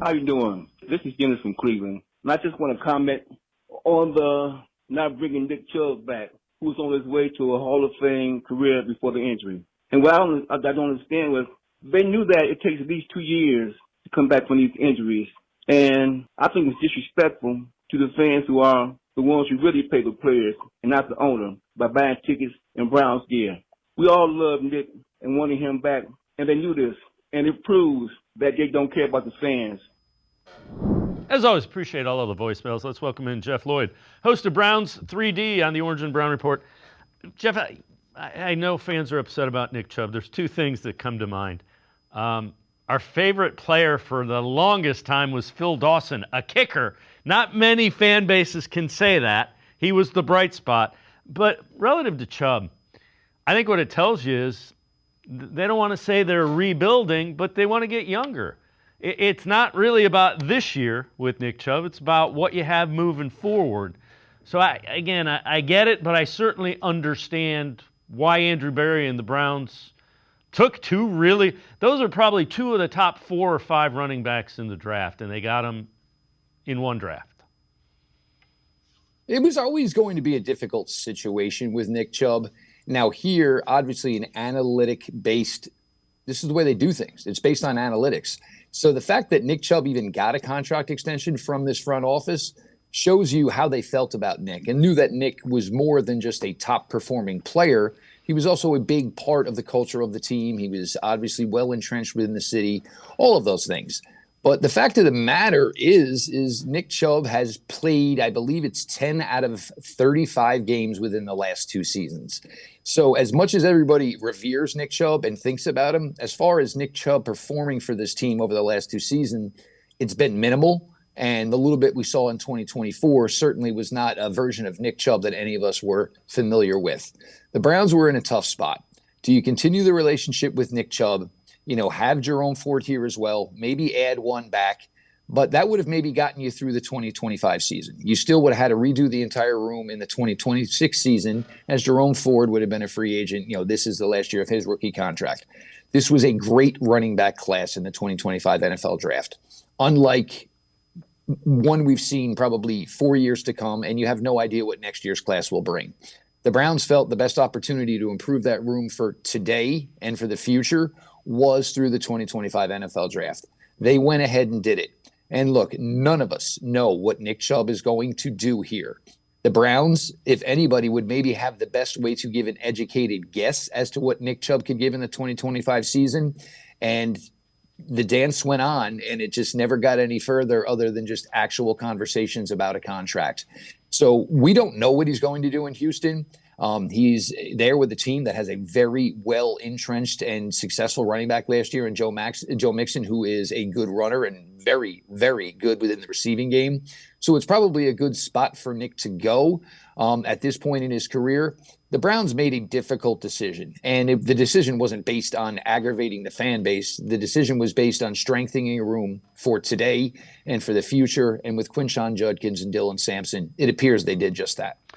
How you doing? This is Dennis from Cleveland. And I just want to comment on the not bringing Nick Chubb back, who's on his way to a Hall of Fame career before the injury. And what I don't understand was they knew that it takes at least 2 years to come back from these injuries. And I think it's disrespectful to the fans who are the ones who really pay the players and not the owner by buying tickets and Browns gear. We all love Nick and wanted him back, and they knew this. And it proves that they don't care about the fans. As always, appreciate all of the voicemails. Let's welcome in Jeff Lloyd, host of Browns 3D on the Orange and Brown Report. Jeff, I know fans are upset about Nick Chubb. There's two things that come to mind. Our favorite player for the longest time was Phil Dawson, a kicker. Not many fan bases can say that. He was the bright spot. But relative to Chubb, I think what it tells you is they don't want to say they're rebuilding, but they want to get younger. It's not really about this year with Nick Chubb. It's about what you have moving forward. So, I get it, but I certainly understand why Andrew Berry and the Browns took those are probably two of the top 4 or 5 running backs in the draft, and they got them in one draft. It was always going to be a difficult situation with Nick Chubb. Now here, obviously an analytic-based, this is the way they do things. It's based on analytics. So the fact that Nick Chubb even got a contract extension from this front office shows you how they felt about Nick and knew that Nick was more than just a top-performing player. He was also a big part of the culture of the team. He was obviously well entrenched within the city, all of those things. But the fact of the matter is Nick Chubb has played, I believe it's 10 out of 35 games within the last 2 seasons. So as much as everybody reveres Nick Chubb and thinks about him, as far as Nick Chubb performing for this team over the last 2 seasons, it's been minimal. And the little bit we saw in 2024 certainly was not a version of Nick Chubb that any of us were familiar with. The Browns were in a tough spot. Do you continue the relationship with Nick Chubb? Have Jerome Ford here as well, maybe add one back, but that would have maybe gotten you through the 2025 season. You still would have had to redo the entire room in the 2026 season, as Jerome Ford would have been a free agent. This is the last year of his rookie contract. This was a great running back class in the 2025 NFL draft. Unlike one we've seen probably 4 years to come, and you have no idea what next year's class will bring. The Browns felt the best opportunity to improve that room for today and for the future was through the 2025 NFL draft. They went ahead and did it. And look, none of us know what Nick Chubb is going to do here. The Browns, if anybody, would maybe have the best way to give an educated guess as to what Nick Chubb could give in the 2025 season. And the dance went on, and it just never got any further other than just actual conversations about a contract. So we don't know what he's going to do in Houston. He's there with a team that has a very well-entrenched and successful running back last year in Joe Mixon, who is a good runner and very, very good within the receiving game. So it's probably a good spot for Nick to go at this point in his career. The Browns made a difficult decision, and the decision wasn't based on aggravating the fan base. The decision was based on strengthening a room for today and for the future. And with Quinshon Judkins and Dylan Sampson, it appears they did just that.